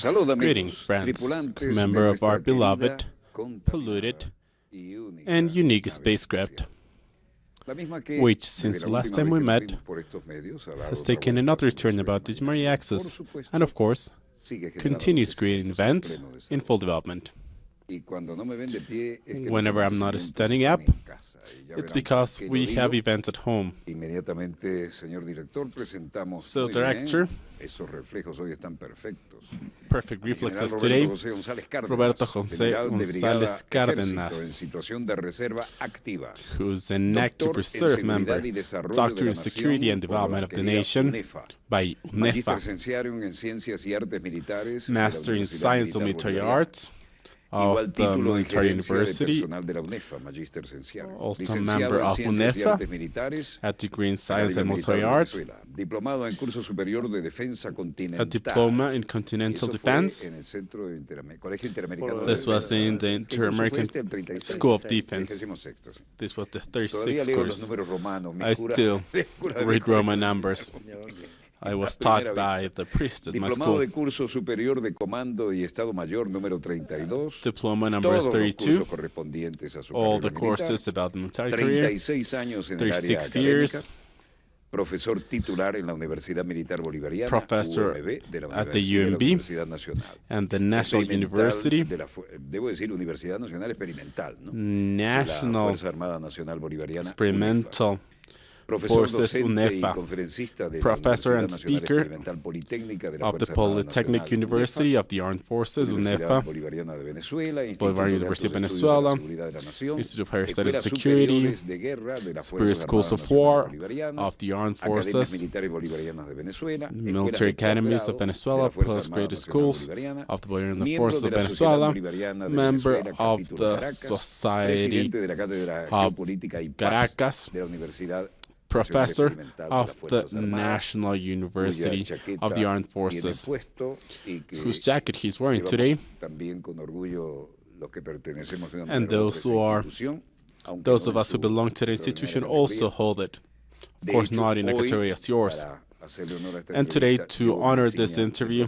Greetings, friends, member of our beloved, polluted, and unique spacecraft, which, since the last time we met, has taken another turn about this very axis, and of course, continues creating events in full development. Whenever I'm not standing up, it's because we have events at home. So, Director, perfect reflexes today, Roberto Gonzalez Cardenas, who's an active reserve member, Doctor in Security and Development of the Nation by UNEFA, Master in Science and Military Arts of the Military University, also a member of UNEFA, a degree in Science and Military Arts, a diploma in Continental Defense. This was in the Inter-American School of Defense. This was the 36th course. I still read Roman numbers. I was taught by the priest at my school. Diploma number 32, all the courses about the military career, 36 years, professor at the UMB and the National University, National Experimental Forces UNEFA, professor and speaker of the Polytechnic University of the Armed Forces UNEFA, Bolivarian University of Venezuela, Institute of Higher Studies and Security, Superior Schools of War of the Armed Forces, Military Academies of Venezuela, Postgraduate Schools of the Bolivarian Forces of Venezuela, member of the Society of Caracas, professor of the National University of the Armed Forces, whose jacket he's wearing today, and those of us who belong to the institution also hold it. Of course, not in a category as yours. And today, to honor this interview,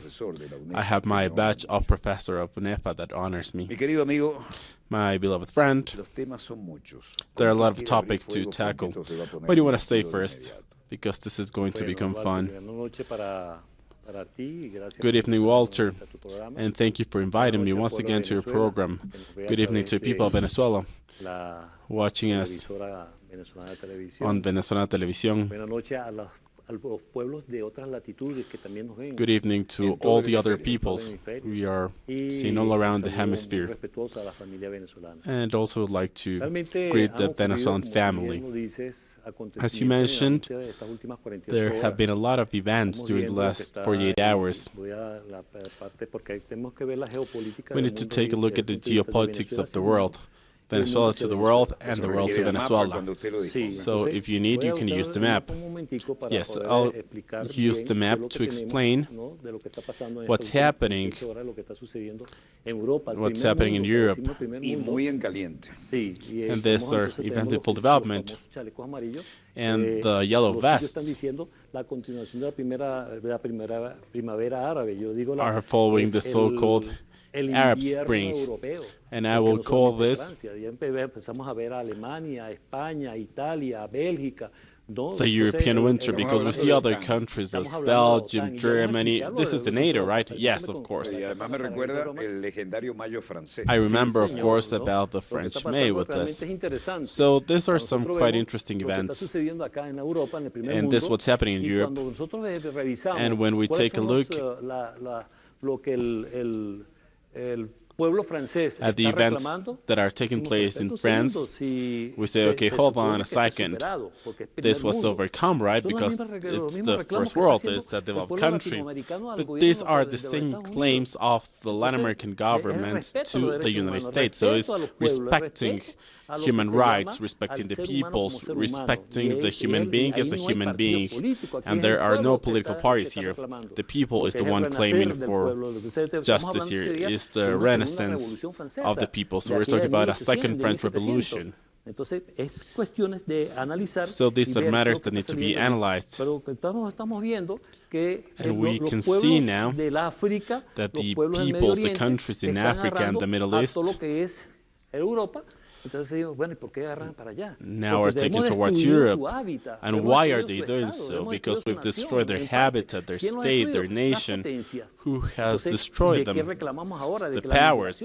I have my badge of Professor of UNEFA that honors me. My beloved friend, there are a lot of topics to tackle. What do you want to say first? Because this is going to become fun. Good evening, Walter, and thank you for inviting me once again to your program. Good evening to people of Venezuela watching us on Venezuela Televisión. Good evening to all the other peoples we are seeing all around the hemisphere. And also would like to greet the Venezuelan family. As you mentioned, there have been a lot of events during the last 48 hours. We need to take a look at the geopolitics of the world. Venezuela to the world, and the world to Venezuela. So if you need, you can use the map. Yes, I'll use the map to explain what's happening in Europe. And these are events in full development. And the yellow vests are following the so-called Arab Spring, and I will call this the European winter, because we see other countries as Belgium, Germany. This is the NATO, right? Yes, of course. I remember, of course, about the French May with this. So these are some quite interesting events. And this is what's happening in Europe. And when we take a look at the events that are taking place in France, we say, okay, hold on a second. This was overcome, right? Because it's the first world, it's a developed country. But these are the same claims of the Latin American governments to the United States. So it's respecting human rights, respecting the peoples, respecting the human being as a human being. And there are no political parties here. The people is the one claiming for justice here. It's the renaissance of the people. So we're talking about a second French Revolution. So these are matters that need to be analyzed. And we can see now that the peoples, the countries in Africa and the Middle East now are taken towards Europe. And why are they doing so? Because we've destroyed their habitat, their state, their nation. Who has destroyed them? The powers.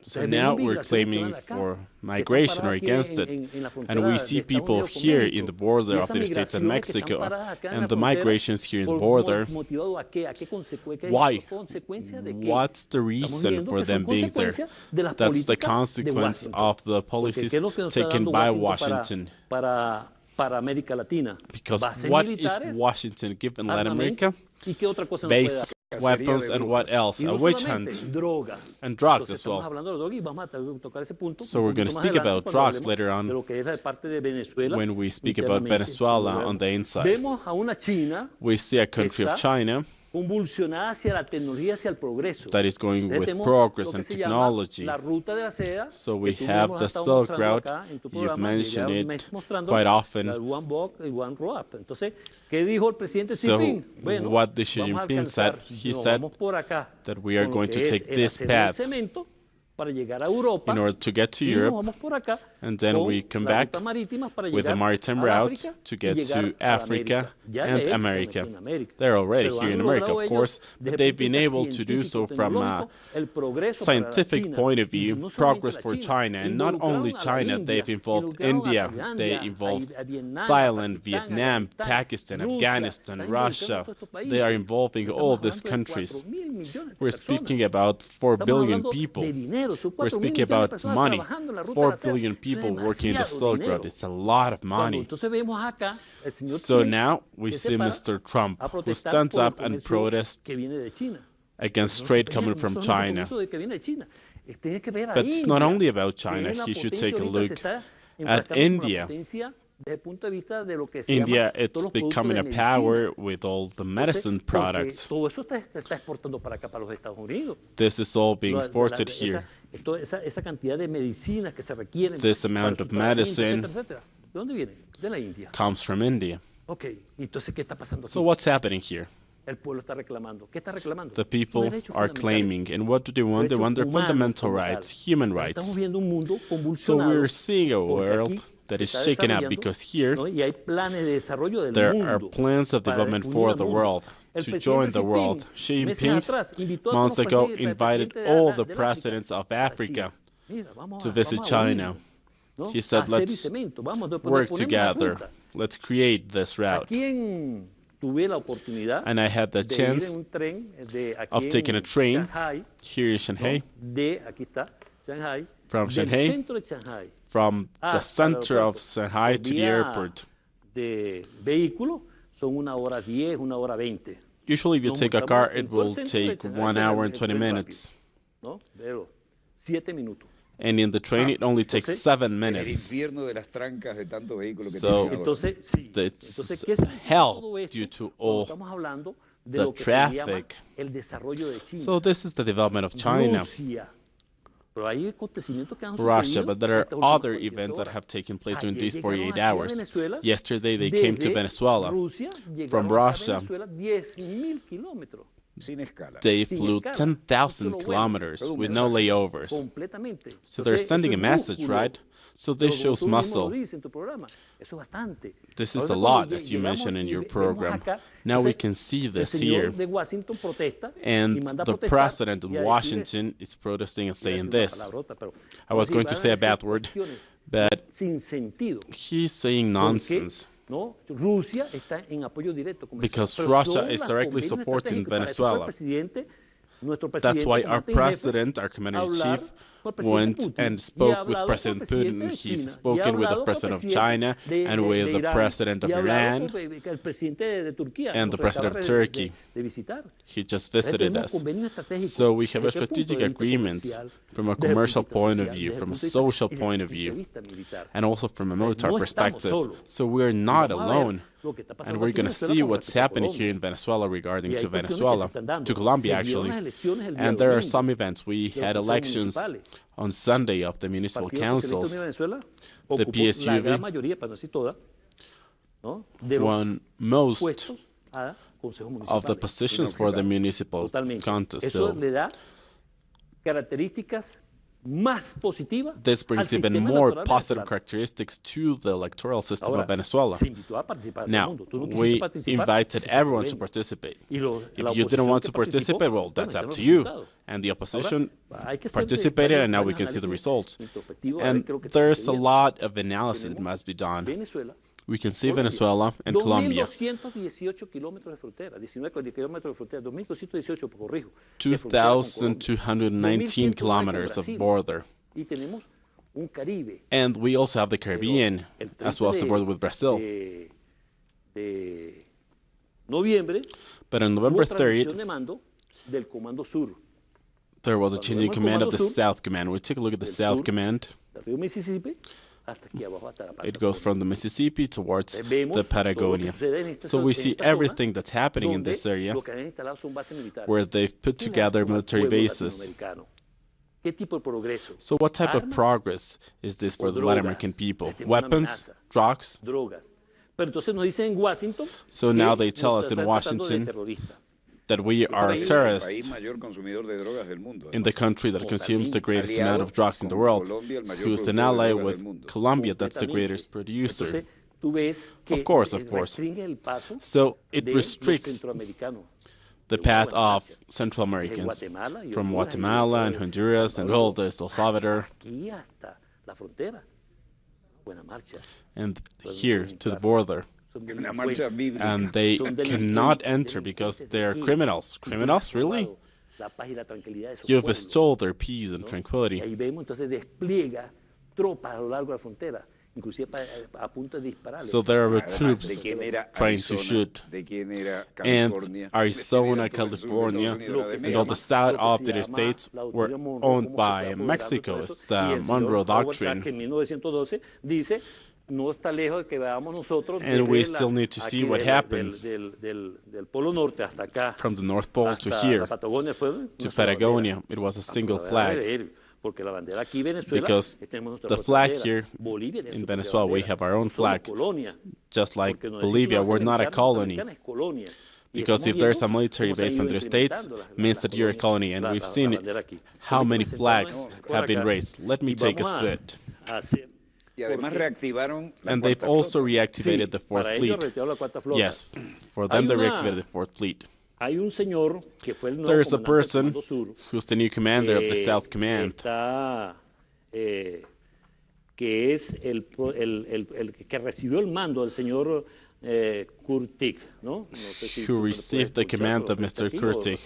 So now we're claiming for migration or against it. And we see people here in the border of the United States and Mexico, and the migrations here in the border. Why? What's the reason for them being there? That's the consequence of the policies taken by Washington. Because what is Washington given Latin America? Base weapons and what else? A witch hunt. And drugs as well. So we're going to speak about drugs later on when we speak about Venezuela on the inside. We see a country of China that is going with progress and technology. So we have the Silk Route. You've mentioned it quite often. So what the Xi Jinping said, he said that we are going to take this path in order to get to Europe, and then we come back with a maritime route to get to Africa and America. They're already here in America, of course, but they've been able to do so from a scientific point of view, progress for China. And not only China, they've involved India, they involved Thailand, Vietnam, Pakistan, Afghanistan, Russia. They are involving all these countries. We're speaking about 4 billion people. We're speaking about money. 4 billion people working in the Silk Road. It's a lot of money. So now we see Mr. Trump, who stands up and protests against trade coming from China. But it's not only about China. He should take a look at India. India, it's becoming a power with all the medicine products. This is all being exported here. This amount of medicine comes from India. So what's happening here? The people are claiming, and what do they want? They want their fundamental rights, human rights. So we're seeing a world that is shaken up because here there are plans of development for the world, to join the world. Xi Jinping months ago invited all the presidents of Africa to visit China. He said, let's work together, let's create this route. And I had the chance of taking a train here in Shanghai, from Shanghai, from the center of Shanghai to the airport. Usually if you take a car, it will take 1 hour and 20 minutes. And in the train, it only takes 7 minutes. So it's hell due to all the traffic. So this is the development of China. Russia, but there are other events that have taken place during these 48 hours. Yesterday, they came to Venezuela. From Russia, they flew 10,000 kilometers with no layovers. So they're sending a message, right? So this shows muscle. This is a lot, as you mentioned in your program. Now we can see this here. And the president of Washington is protesting and saying this. I was going to say a bad word, but he's saying nonsense. Because Russia is directly supporting Venezuela. That's why our president, our commander-in-chief, went and spoke with President Putin. He's spoken with the president of China and with the president of Iran and the president of Turkey. He just visited us. So we have a strategic agreement from a commercial point of view, from a social point of view, and also from a military perspective. So we're not alone. And we're going to see what's happening here in Venezuela regarding to Venezuela, to Colombia actually. And there are some events. We had elections on Sunday of the municipal councils. the PSUV won most of the positions for the municipal contest. So this brings even more positive characteristics to the electoral system of Venezuela. Now, we invited everyone to participate. If you didn't want to participate, well, that's up to you. And the opposition participated, and now we can see the results. And there's a lot of analysis that must be done. We can see Venezuela and Colombia. 2,219 kilometers of border. And we also have the Caribbean, as well as the border with Brazil. But on November 30th, there was a change in command of the South Command. We take a look at the South Command. It goes from the Mississippi towards the Patagonia. So we see everything that's happening in this area, where they've put together military bases. So what type of progress is this for the Latin American people? Weapons? Drugs? So now they tell us in Washington that we are a terrorist in the country that consumes the greatest amount of drugs in the world, who's an ally with Colombia, that's the greatest producer. Of course. So it restricts the path of Central Americans from Guatemala and Honduras and all this, El Salvador, and here to the border. And they cannot enter because they're criminals. Criminals, really? You've stole their peace and tranquility. So there are troops trying to shoot. And Arizona, California, and all the south of the states were owned by Mexico. It's the Monroe Doctrine. And we still need to see what happens from the North Pole to here, to Patagonia. It was a single flag. Because the flag here in Venezuela, we have our own flag. Just like Bolivia, we're not a colony. Because if there's a military base from the States, it means that you're a colony. And we've seen how many flags have been raised. Let me take a sit. And they've also reactivated the Fourth Fleet. Yes, for them they reactivated the Fourth Fleet. There is a person who's the new commander of the South Command, who received the command of Mr. Kurtik.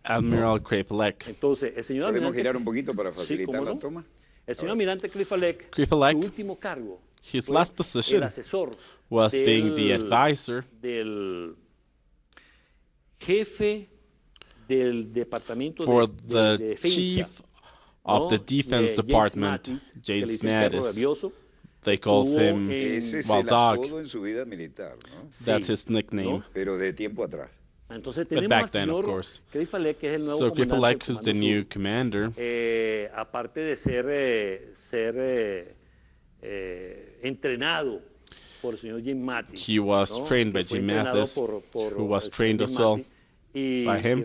Admiral Krayfalek. Krayfalek, his last position was being the advisor for the chief of the Defense Department, James Mattis. They called him Wild Dog. That's his nickname. But back then, of course. So Krayfalek, who's the new commander, he was trained by Jim Mattis, who was trained as well by him.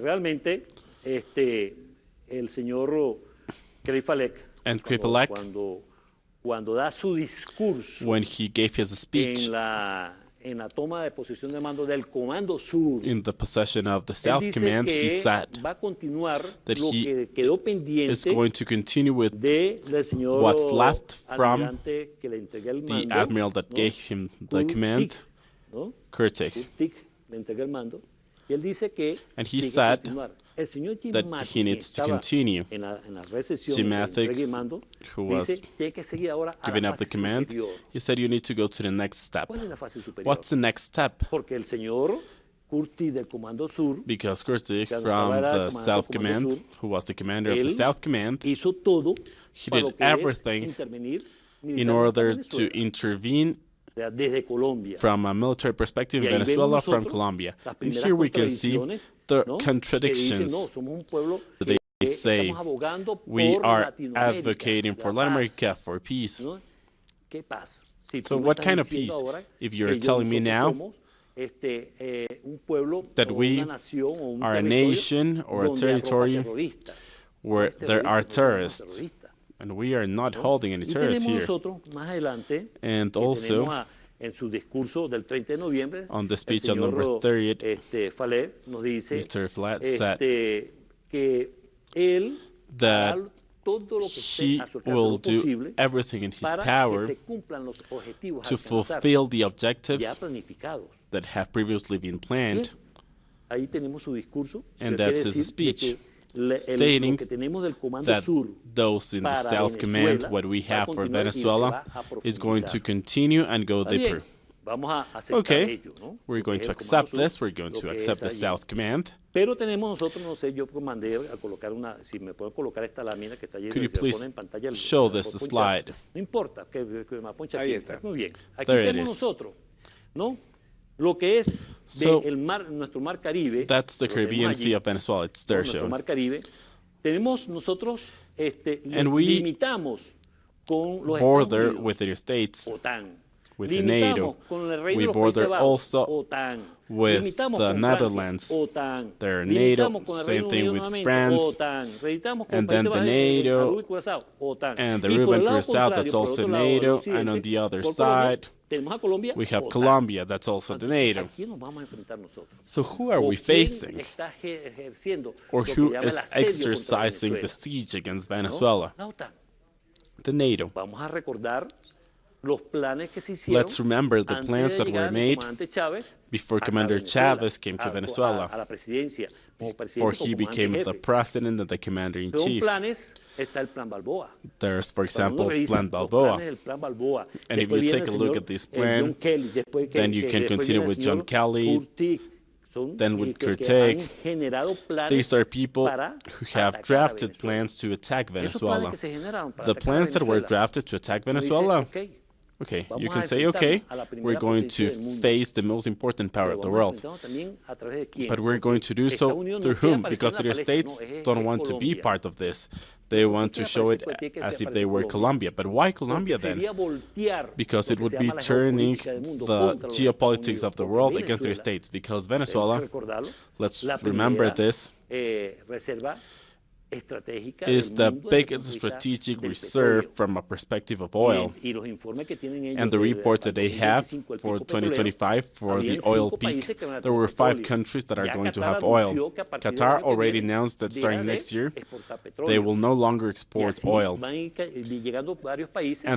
And Krayfalek, when he gave his speech in the possession of the South Command, he said that he is going to continue with what's left from the admiral that gave him the command, Kurtik. And he said that he needs to continue. Jim Mattis, who was giving up the command, he said you need to go to the next step. What's the next step? Because Kurtik from the South Command, who was the commander of the South Command, he did everything in order to intervene from a military perspective in Venezuela, from Colombia. And here we can see the contradictions. say we are advocating for Latin America for peace. So what kind of peace? If you're telling me now that we are a nation or a territory where there are terrorists, and we are not holding any terrorists here. And also, on the speech on November 30th, Mr. Flatt said that he will do everything in his power to fulfill the objectives that have previously been planned. And that's his speech, stating that those in the South Command, what we have for Venezuela, is going to continue and go deeper. Okay, we're going to accept this, we're going to accept the South Command. Could you please show this slide? There it is. So, that's the Caribbean Sea of Venezuela, it's their show. And we border with the states, with the NATO. We border also with the Netherlands. They're NATO, same thing with France. And then the NATO, and the Cuban Cruzado, that's also NATO. And on the other side, we have Colombia, that's also the NATO. So who are we facing? Or who is exercising the siege against Venezuela? The NATO. Let's remember the plans that were made before Commander Chavez came to Venezuela, before he became the president and the commander-in-chief. There's, for example, Plan Balboa. And if you take a look at this plan, then you can continue with John Kelly, then with Kurtek. These are people who have drafted plans to attack Venezuela. The plans that were drafted to attack Venezuela, okay, you can say, okay, we're going to face the most important power of the world. But we're going to do so through whom? Because the states don't want to be part of this. They want to show it as if they were Colombia. But why Colombia then? Because it would be turning the geopolitics of the world against the states. Because Venezuela, let's remember this, is the biggest strategic reserve from a perspective of oil. And the reports that they have for 2025 for the oil peak, there were 5 countries that are going to have oil. Qatar already announced that starting next year, they will no longer export oil. And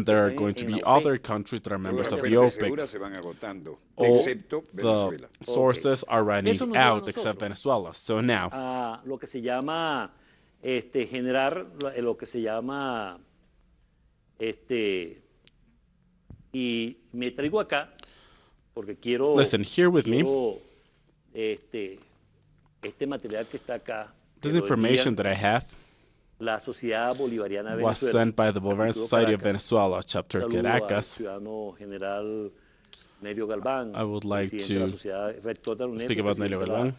there are going to be other countries that are members of the OPEC. All the sources are running out except Venezuela. So now, generar lo que se llama, y me traigo acá, porque quiero, listen, here with me, material que está acá, this information that I have la Sociedad Bolivariana was sent by the Bolivarian Society of Venezuela, chapter Caracas. I would like to speak about Nelio Galván,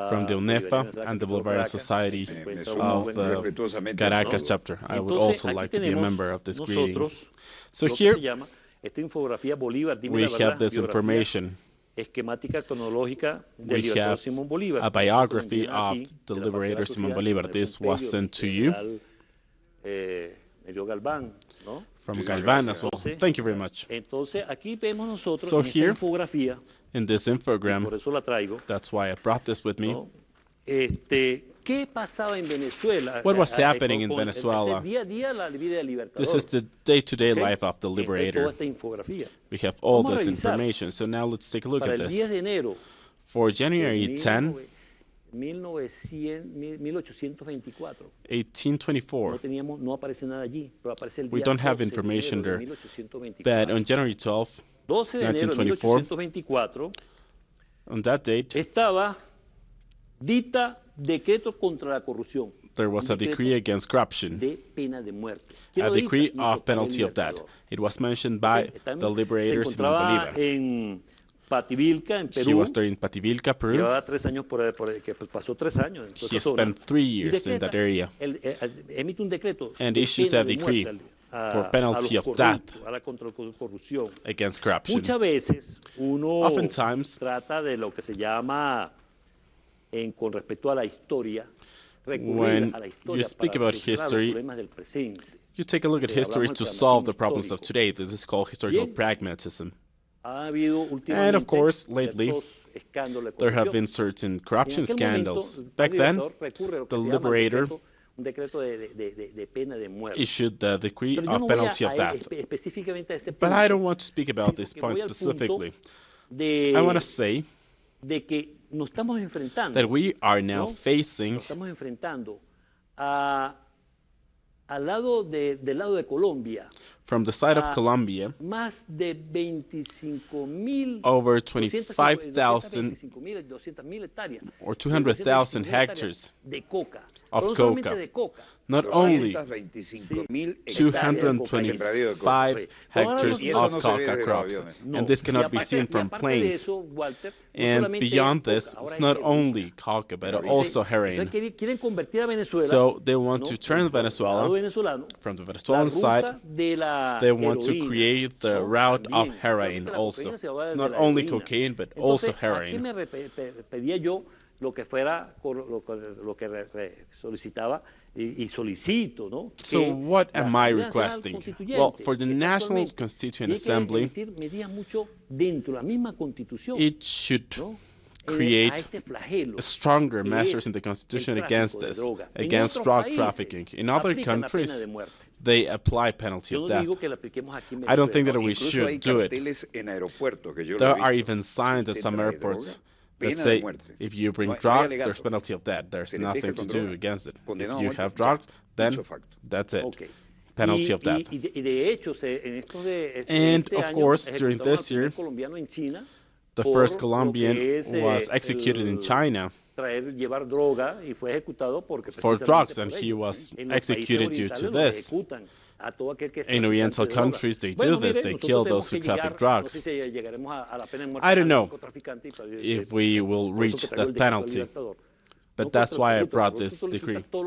from the UNEFA and the Bolivarian Society of the Caracas chapter. I would also like to be a member of this greeting. So here, we have this information. We have a biography of the liberator Simón Bolívar. This was sent to you from Galván as well. Thank you very much. So here, in this infogram, that's why I brought this with me. What was happening in Venezuela? This is the day-to-day life of the liberator. We have all this information. So now let's take a look at this. For January 10, 1824. We don't have information there. But on January 12, 1924, on that date, there was a decree against corruption, a decree of penalty of death. It was mentioned by the liberator Simón Bolívar. Pativilca, en He Perú. was there in Pativilca, Peru. Llevaba 3 años que pasó 3 años en toda He esa zona. spent 3 Y years in that area emite un decreto and de issues pena a de decree muerte for a penalty los of death corruptos, a la contra corrupción. against corruption. Muchas veces uno Oftentimes, trata de lo que se llama, con respecto a la historia, recurrir when a la you historia speak para about solucionar los history, problemas del presente. you take a look at history Hablamos to del solve the pragmatismo problems of histórico. today. This is called historical Bien. pragmatism. Ha habido And últimamente of course, lately, ciertos escándalos de there have corrupción. been certain En corruption aquel momento, scandals. el Back padre then, Libertador recurre a lo que the se llama Liberator un decreto de pena de muerte. issued the decree Pero yo of no voy penalty of death. específicamente a ese But punto, I don't want to speak about sino this que point voy al punto specifically. I want to say de que nos estamos enfrentando, that we are now ¿no? facing Nos estamos enfrentando del lado de Colombia, from the side of a Colombia más de 25.000, over 25,000 200.000 hectáreas, or 200,000 225.000 hectares de coca. of Pero no solamente coca. de coca, Not only 225.000 225 hectares Y eso of no se ve coca desde los crops. aviones. No. And this Y cannot be aparte- seen y from aparte de planes. eso, Walter, no And solamente beyond es this, coca, ahora it's es not heroína. only coca, but Entonces, also Entonces heroin. quieren convertir a Venezuela, So they want ¿no? to turn Del lado Venezuela, venezolano, from the la Venezuelan ruta side, de la they want to heroína, create the ¿no? route of También. heroin Solamente la also. cocaína se va It's de not la only heroína. cocaine, but Entonces, also ¿a qué heroin. me pedía yo lo que fuera, lo que solicitaba y solicito, ¿no? So Que what la am I Asamblea Nacional requesting? Constituyente, Well, for the que está National actualmente, Constituent tiene que Assembly, emitir medidas mucho dentro de la misma Constitución, it should ¿no? A create este flagelo stronger que measures es in the Constitution el against tráfico de this, droga. En against otros drug países trafficking. In other aplican la pena de countries, muerte. they apply penalty Yo of no death. digo que la apliquemos aquí en I don't think Venezuela. that we Incluso hay should do it. carteles en aeropuertos que yo lo he There are visto. even Si signs at usted some trae airports droga, that pena de say muerte. if you bring No hay drug, alegato. there's penalty of death. There's Se le nothing deja to con do droga, against it. If condenado a you muerte, have ya, drug, then ipso facto. that's it. Ok. Penalty of death. Y de hecho, en estos And, este of año course, during ejecutaron al this primer year, colombiano en China The por first lo Colombian que es, was executed in China llevar droga y fue ejecutado porque for precisamente drugs, por and he ello. was En los países executed due orientales to los this. ejecutan a todo aquel que es In traficante Oriental de droga. countries, they Bueno, do this. mire, They nosotros kill tenemos those who que traffic No drugs. sé si llegaremos a la pena de muerte I don't al know narcotraficante if we will por eso reach que traigo el that decreto del penalty. Libertador. But No that's contra why I los corruptos, brought pero this tú solicitas decree. todo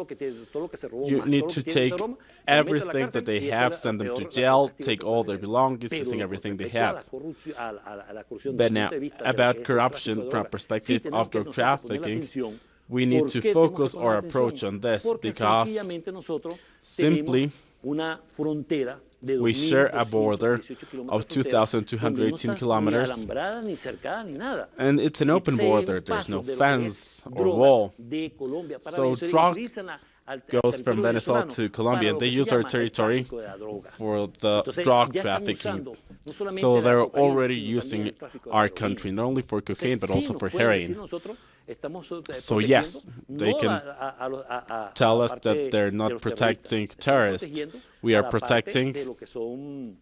lo que se robó You más, need todo lo to que tiene take se roba, lo mete a la everything that cárcel they y esa have, es send them la to peor jail, castigo take que all puede their haber. belongings, Pero taking everything they respecto a have. la corrupción, a la corrupción But desde el now, punto de vista about de ese corruption tráfico de from droga, perspective sí tenemos of que drug nosotros poner la trafficking, atención. we need ¿Por to qué tenemos que focus poner our la approach atención? on this Porque because sencillamente nosotros simply tenemos una frontera de we share a border 2.218 kilómetros of de frontera, 2,218 donde no está kilometers, ni alambrada, ni cercada, ni nada. and it's an open Entonces, hay border. un There's no paso de lo que fence es or droga wall. de Colombia para So Venezuela y drug utilizan al goes from territorio Venezuela venezolano to Colombia, para and lo they que se use our llama el territory tráfico de la droga. for the Entonces, drug ya están trafficking. usando no solamente So la they're cocaína, already sino también using el tráfico de la our heroína. country, not only for cocaine, but Entonces, also sí for nos pueden decir heroin. nosotros estamos So yes, protegiendo they no can a tell la us parte that they're de not los protecting terroristas, estamos terrorists. protegiendo We a are la parte protecting de lo que son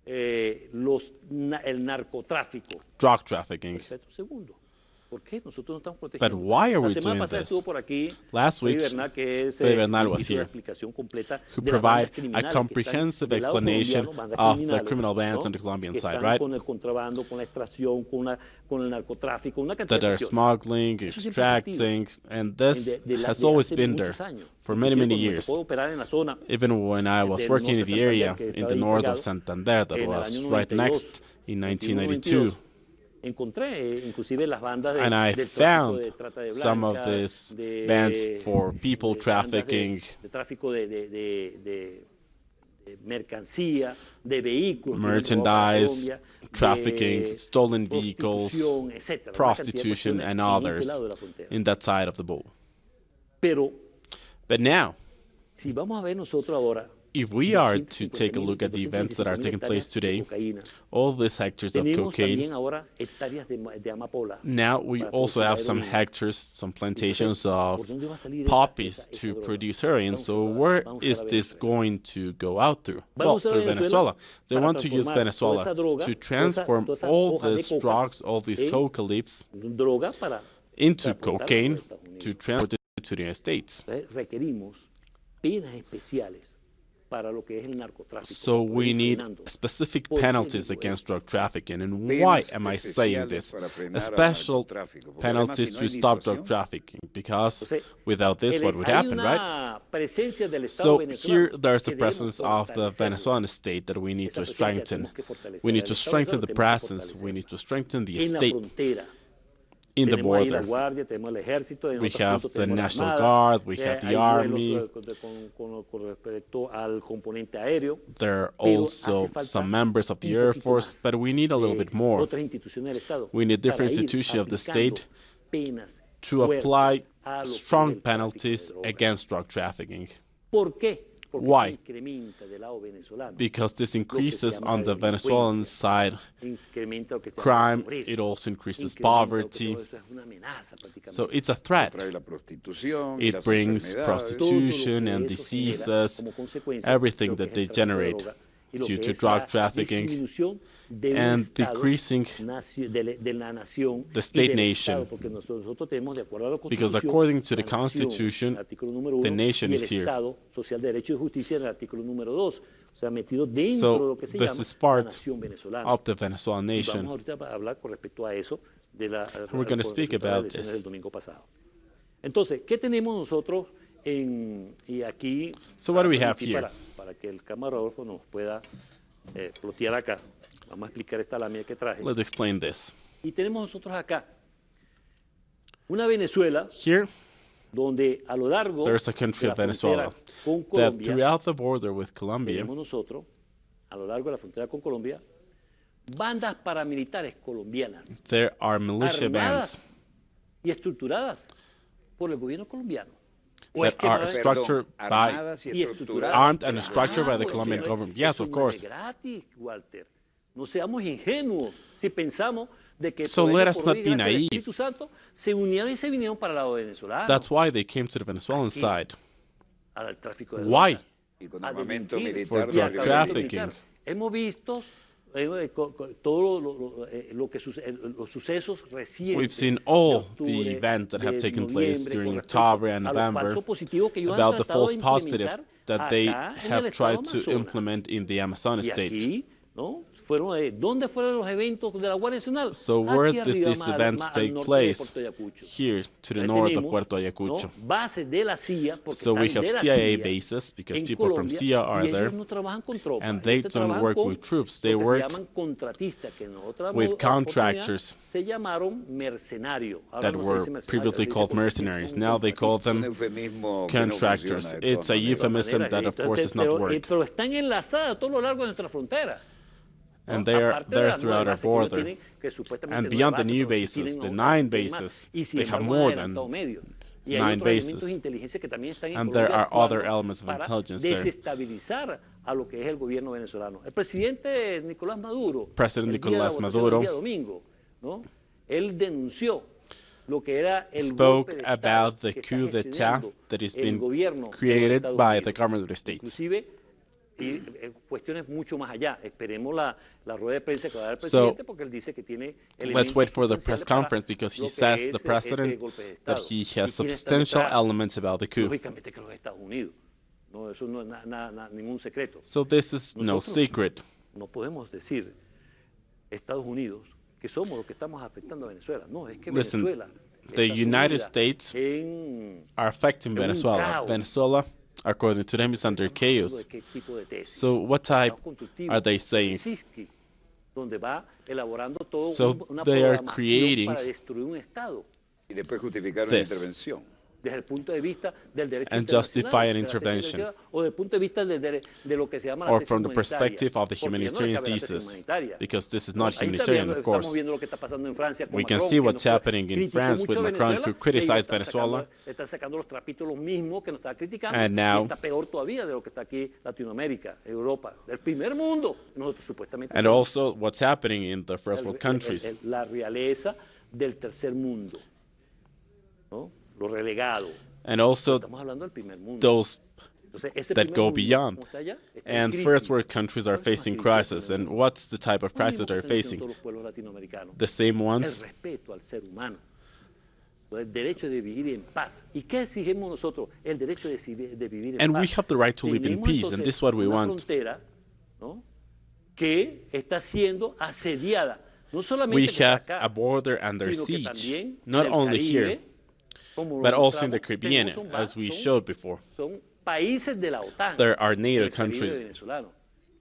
el narcotráfico. drug trafficking. Perfecto, segundo. ¿Por qué nosotros no estamos But protegiendo? why are we La semana doing pasada this? estuvo por aquí Last Freddy week, Bernal, que es Freddy Bernal was hizo la here, explicación completa who de las bandas provide a criminales que están comprehensive del lado explanation colombiano, bandas of the criminales, criminal bands ¿no? on the Colombian que side, están right? con el contrabando, con la extracción, con el narcotráfico, una cantidad That de are cuestiones. smoggling, Eso siempre ha existido. extracting, and this has De always hace been there muchos años. for many, Inclusive many cuando me years. tocó operar en la zona Even when I was del working in norte the de area Santander, que in estaba the ahí north pegado, of Santander, that en el was año right 92, next in 1992, 91, encontré inclusive las bandas and I del tráfico found de trata de some of blancas, these bands for people bandas trafficking, de tráfico de mercancía, de vehículos, que eran robados para merchandise, Colombia, trafficking, de stolen vehicles, prostitución, etcétera, una cantidad de prostitution, cuestiones and en ese others lado de la frontera. in that side of the bowl. Pero But now, si vamos a ver nosotros ahora if we are to take a look at the events that are taking place today, all these hectares of tenemos cocaine, también ahora hectáreas de amapola. now we para also producir have some heroína. hectares, some plantations ¿por of dónde va a salir poppies esa to droga? produce heroin. Vamos a So ver- where vamos a is ver this Venezuela. going to go out through? Van a Well, usar through Venezuela Venezuela. They para want to use transformar Venezuela toda esa droga, to transform todas esas all hojas de these coca drugs, all these en coca leaves droga para into transportarla a los cocaine Estados Unidos. to transport it to the United States. Entonces, requerimos penas especiales So we need specific penalties against drug trafficking. And why am I saying this? Special penalties to stop drug trafficking, because without this, what would happen, right? So here there's the presence of the Venezuelan state that we need to strengthen. We need to strengthen the presence. We need to strengthen the state in the border. We have the National Guard, we have the Army. There are also some members of the Air Force, but we need a little bit more. We need different institutions of the state to apply strong penalties against drug trafficking. Why? Because this increases on the Venezuelan side crime, it also increases poverty. So it's a threat. It brings prostitution and diseases, everything that they generate due to drug trafficking, and decreasing the state nation. Because according to the Constitution, the nation is here. So this is part of the Venezuelan nation. We're going to speak about this. So what do we have here? Let's explain this. Here, there's a country of Venezuela that throughout the border with Colombia, there are militia bands that are structured by, armed and structured by the Colombian government. Yes, of course. So let us not be naive. That's why they came to the Venezuelan side. Why? For drug trafficking. We've seen all the events that have taken place during October and November about the false positive that they have tried to implement in the Amazon state. So where did these events take place? Here, to the north of Puerto Ayacucho. So we have CIA bases, because people from CIA are there, and they don't work with troops, they work with contractors that were previously called mercenaries. Now they call them contractors. It's a euphemism that, of course, does not work. And they are there throughout our border. And beyond the new bases, the 9 bases, they have more than 9 bases. And there are other elements of intelligence there. President Nicolás Maduro spoke about the coup d'etat that is being created by the government of the states. So let's wait for the press conference, because he says, the president, that he has substantial elements about the coup. So this is no secret. Listen, the United States are affecting Venezuela. Venezuela, according to them, is under chaos. So what type are they saying? So they are creating this and justify an intervention, or from the perspective of the humanitarian thesis, because this is not humanitarian, of course. We can see what's happening in France with Macron, who criticized Venezuela, and now, and also what's happening in the first world countries. And also those that go beyond. And first world countries are facing crisis. And what's the type of crisis they're facing? The same ones El derecho de vivir en paz. ¿Y qué exigimos nosotros? El derecho de vivir en And paz. we have the right to live in peace, and this is what we una want. Frontera, ¿no?, que está siendo asediada. No We solamente por have acá, a border under sino que siege, también not en el only Caribe, here, como lo but also in the mostramos, Caribbean, tenemos as we showed before. son países de la OTAN. There are en NATO el Caribe countries, venezolano.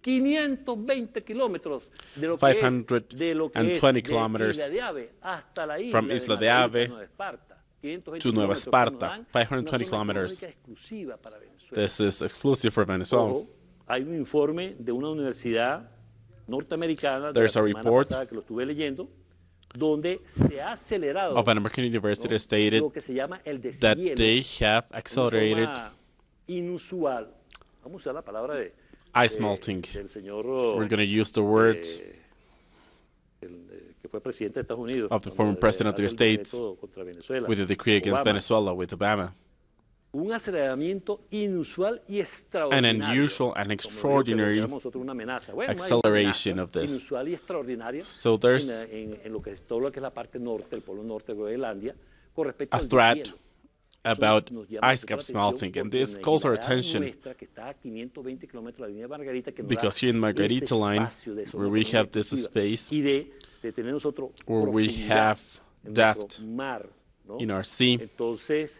520 kilómetros de lo que es 520 kilometers de Isla de Ave hasta la isla from Isla de Ave Nueva Esparta. 520 to Nueva kilómetros que nos Esparta, dan 520 una zona kilometers. económica exclusiva para Venezuela. This is exclusive for Venezuela. Ojo, hay un informe de una universidad norteamericana de la There's a semana report pasada que lo estuve leyendo, donde se ha acelerado of an American university ¿no?, stated lo que se llama el that deshielo they have de accelerated forma inusual. Vamos a usar la palabra ice melting. del señor We're going to use the words que fue presidente de Estados Unidos, of the former president of the States contra Venezuela, with the decree against Obama. Venezuela with Obama. Un aceleramiento inusual y An extraordinario. unusual and Como extraordinary digo, que nosotros una amenaza. Bueno, hay una acceleration amenaza of this. inusual y extraordinaria So there's en lo que es todo lo que es la parte norte, el polo norte de Groenlandia, con respecto a al threat deshielo. about Nos llama ice mucho la caps atención melting, and porque this en calls our la attention nuestra, que está a 520 kilómetros de la línea de Margarita, que nos because da here in Margarita ese line, espacio de zona where we económica have this exclusiva space, y de tener nosotros where we profundidad have en depth nuestro mar, ¿no? in our sea. Entonces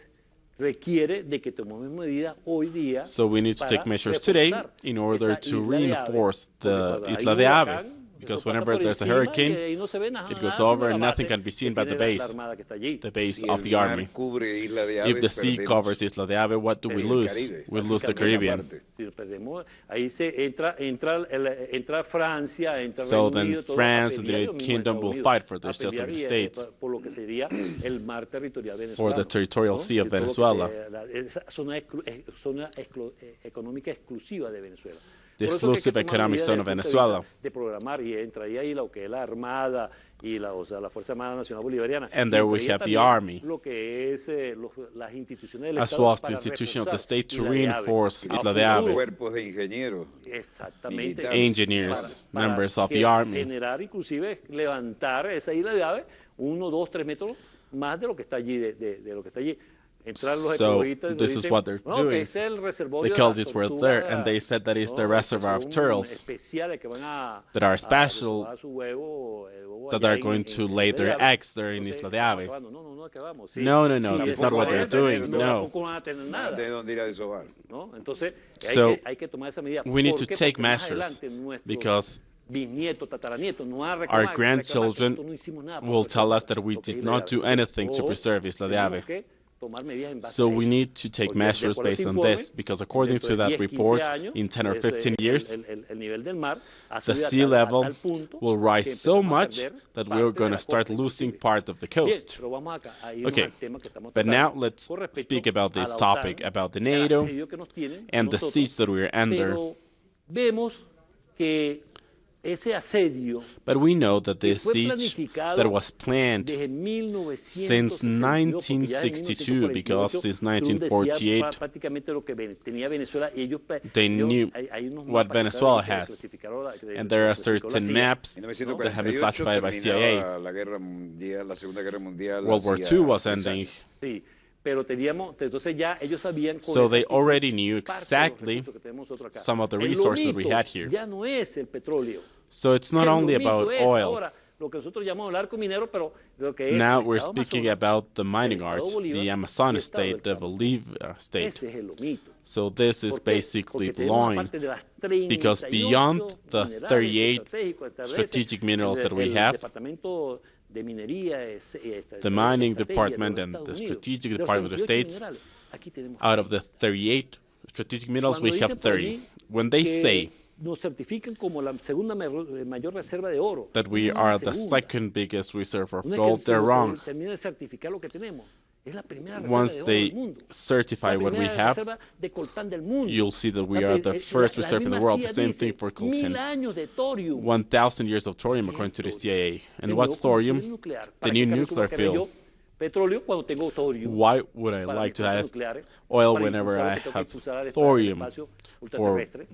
requiere de que tomemos medidas hoy día. So we need to take para measures today reforzar in order esa to isla de Ave, reinforce porque the cuando hay Isla un de Ave, huracán, because eso pasa whenever por there's a encima hurricane, y ahí no se ve nada, it goes sino over la and nothing base can be seen que by the tiene la base, armada que está allí. the base Si of el the mar army. cubre Isla de Ave, If the sea perdemos covers Isla de Ave, what do we el lose? Caribe, We lose the básicamente Caribbean. parte. Si lo perdemos, ahí se entra Francia, entra So Reino then Unido, todo a France and the pelear, United lo mismo Kingdom Estados will Unidos, fight for a this just like pelear the y, States por lo que sería el mar territorial for venezolano, the territorial ¿no? sea of Y todo lo que Venezuela, esa zona económica exclusiva de Venezuela. the Por eso que hay que exclusive tomar economic medidas zone desde of el punto de Venezuela. vista de programar, y entraría ahí lo que es la Armada y la Fuerza Armada Nacional Bolivariana. And Y there we entraría have the también army, lo que es las instituciones del as Estado well as the para institution of the reforzar state to Isla de Ave reinforce a Isla de futuro. Ave. Cuerpos de ingenieros, Exactamente. militares. Engineers, Para members of que the army. generar, inclusive, levantar esa Isla de Ave 1, 2, 3 metros más de lo que está allí, de lo que está allí. Entrar los So ecologistas y this is dicen, what they're no, que doing. es el reservorio The de las ecologists were there, and they tortugas, said that is the ¿no? reservoir of Son turtles especiales que van that are a special, desovar su huevo that allá are en- going en to Isla lay de their Ave. eggs there in Entonces, Isla de estamos Ave. acabando. No acabamos. Sí. No, Si that's eso not what no they're es, doing, no. tampoco van a tener de nada, dónde ir a desovar. ¿no? Entonces, So, hay que tomar esa medida. we need ¿Por to qué? take Porque más measures, adelante nuestros because bisnietos, tataranietos, no van a our reclamar que grandchildren nosotros no hicimos nada por will tell us preservar that we lo que es did Isla de not Ave. do anything to Ojo, preserve Isla de Ave. tenemos que tomar medidas en base So a we eso. need to take Porque measures de acuerdo a ese based on informe, this, because according dentro to de that 10, 15 report, años, in 10 or ese- 15 years, el nivel del mar ha the subido sea a level tal punto will que rise so empezamos a much perder that parte we're de going la to start costa, losing inclusive. part of the Bien, coast. pero vamos acá a irnos Okay, al tema que estamos but tratando now let's con respecto speak about a this la topic, OTAN, about the el NATO asedio que nos tienen and the nosotros, siege that we're under. pero vemos que ese asedio But we know that que this fue siege planificado that was planned desde since 1962, 1962, because since Trump decía 1948, prácticamente lo que tenía Venezuela, y ellos, they knew hay unos what mapas que Venezuela saben que has. clasificaron And there are clasificó la certain CIA. maps En that have been 1948 classified by CIA. terminaba la guerra mundial, la Segunda Guerra Mundial. World War hacía II was 3 ending, años. Sí, pero entonces ya ellos sabían con so they exactitud already knew parte de los exactly recursos que tenemos nosotros acá. some of the El resources we lomito had here. ya no es el petróleo. So it's not El only lomito about es oil. ahora lo que nosotros llamamos el arco minero, pero lo que es Now el we're Estado speaking Amazonas, about the mining el art, Estado Bolívar the y Amazonas el Estado del state, the Cabo. Bolivia state. Ese es el lomito. So this is ¿Por qué? basically Porque the tenemos line, aparte de las because 38 beyond the minerales 38 estratégicos establece strategic minerals that we el have, Departamento de Minería, the mining estrategia department de and los the Estados Unidos, strategic de los department of the 38 states, minerales, aquí tenemos out of the 38 strategic minerals, Cuando we have dicen por 30. allí When they que say nos certifican como la segunda mayor reserva de oro, that we no es are la the segunda. second biggest reserve of No es que gold, they're wrong. termine de certificar lo que tenemos. Es la primera reserva Once de oro they del mundo. certify La what we primera have, reserva de coltán del mundo. you'll see that we La are pri- the la- first la reserve in the misma world. The CIA same dice, thing for 1000 coltan. años de thorium. 1,000 years of thorium, according to the CIA. And El what's nuevo combustible thorium? nuclear. The ¿Para new qué carajo nuclear voy a querer yo field. petróleo cuando tengo thorium? Why would I Para like mis to plantas have nucleares, oil para whenever impulsar lo I que tengo que have impulsar al thorium espacio for ultraterrestre?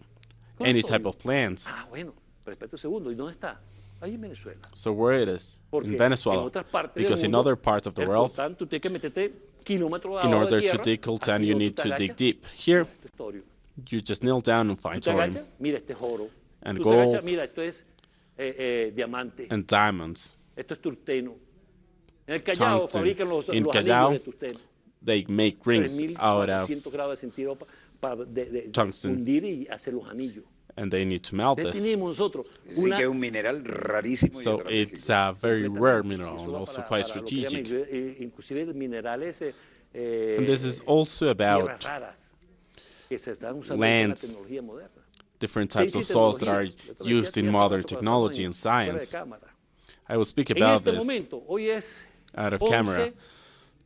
Con any thorium. type of plants? Ah, bueno. Respecto segundo. ¿Y dónde está? Ahí en Venezuela. So where it is? Porque In Venezuela. en otras partes Because del in mundo, other parts of the world, tú tienes que meterte kilómetros in abajo order de to tierra. dig coltan, Aquí you no, tú need te to dig agachas, deep. Here, mira, esto es torio. you just kneel down and Tú find te thorium agachas, mira, este es oro. and Tú te agachas, gold mira, esto es diamante. and diamonds. Esto es tungsteno. En el Callao Tungsten. fabrican los In anillos Callao, de tungsteno. they make rings out of 3.400 grados de centígrado para tungsten. fundir y hacer los anillos. and they need to melt Entonces this. tenemos nosotros Sí una... que es un mineral rarísimo So y it's a very rare mineral Eso and va also para quite lo que llaman, strategic. inclusive minerales And this is also about tierras raras que se están usando en la lands, tecnología moderna. different types of soils that are used in modern technology and science. I will speak En about este this momento, hoy es out of 11 camera.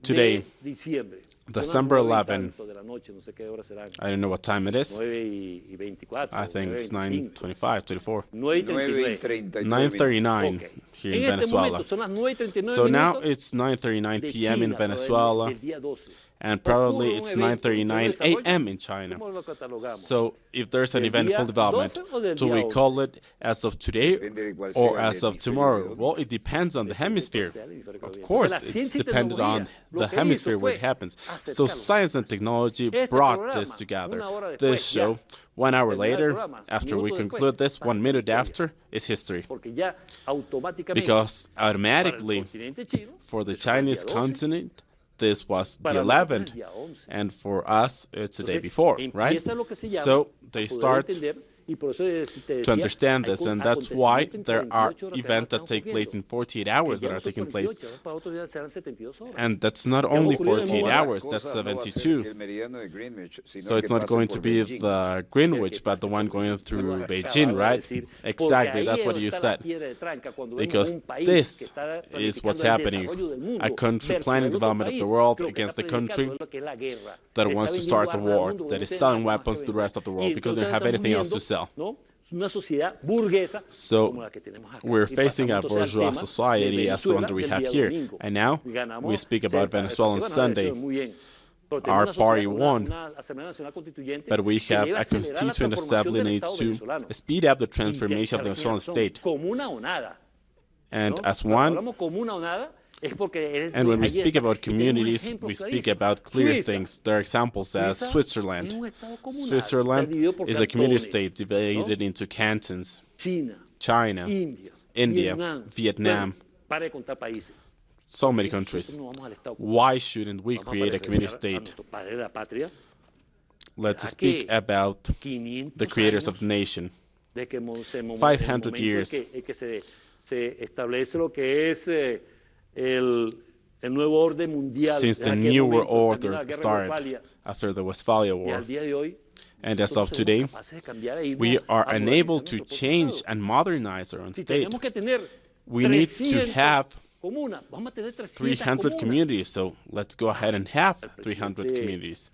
Today, de diciembre. December Son las 11, 9:00 de la noche, no sé qué hora serán. I don't know what time it is. 9:24. I think it's 9:25. 9:25, 24. 9:39. 9:39 Ok. here in En este Venezuela. momento son las 9:39 So now minutos it's 9:39 de p.m. in China, pero Venezuela, del día 12. and probably Ocurre un it's evento, un 9:39 desarrollo, a.m. in China. ¿cómo lo catalogamos? So if there's an ¿Del eventful día development, 12 o del do día we 11? call it as of today Depende de cuál or sea el as of hemisferio tomorrow? de Well, it depends on the hemisphere. sea el hemisferio Of que course, Entonces, la it's ciencia y dependent on tecnología the lo que hemisphere hizo where it fue happens. So acercarlo. science and technology Este brought programa, this together. una hora después, This ya, show, 1 hour terminar el later, programa, after we minutos conclude después, this, pasa a 1 ser minute historia. after, is history. Porque ya automáticamente Because para el automatically, continente chino, for the eso fue el día Chinese 12, continent, this was the para nosotros 11th, el día 11. and for us, it's the day Entonces, before, right? empieza lo que se llama So a they poder start entender, y por eso te to decía, understand hay this, and that's why acontecimientos en there are 48 horas que events that están take place ocurriendo, in 48 que hours ya that no are son taking 48 place. horas, para otros días serán 72 horas. And that's not Ya only ocurrió en 48 Montana. hours, that's no va a ser 72. el meridiano de Greenwich, sino So el it's que not pasa going por to be Beijing. the Greenwich, but the one going through Beijing, right? Exactly, that's what you said. Because this is what's happening. A country planning development of the world against the country that wants to start a war, that is selling weapons to the rest of the world because they don't have anything else to sell. Una sociedad burguesa So como la que tenemos acá. we're Y facing a pasamos entonces al bourgeois tema society de as the one that we Venezuela have del día here. domingo. And now Ganamos we speak about cerca, Venezuela on bueno, Sunday. eso muy bien. Pero tenemos Our una party sociedad, won, una Asamblea Nacional Constituyente but we que have debe a acelerar la constituent transformación assembly del needs Estado to venezolano. speed up the Y transformation of the sabe Venezuelan quiénes son, state. como una o nada. And ¿no? as Cuando one, hablamos como una o nada, es porque and when we ahí speak está. about Y tenemos communities, ejemplos we speak clarísimos. about clear Suiza. things. There are examples as Suiza es Switzerland. un estado comunal, Switzerland está dividido por is a community cantones, state divided ¿no? into cantons. China, China, India, Vietnam, Bueno, para de contar países. so many Nosotros countries. no vamos al estado Why shouldn't we Vamos a create a community referenciar a state? nuestro padre de la patria, Let's ya speak que about 500 the creators años of the nation. de que el 500 momento years. en que se establece lo que es el nuevo orden mundial. Since the en aquel New World momento, terminó la Order guerra de started Westfalia, after the Westphalia y War. al día de hoy, And as nosotros of somos today, capaces de cambiar e irnos we are a unable modernizar to nuestro propio change Estado. and modernize our own Si state. tenemos que tener We need to 300 have comunas, vamos a tener 300 300 comunas. communities, so let's go ahead and have 300 presidente communities.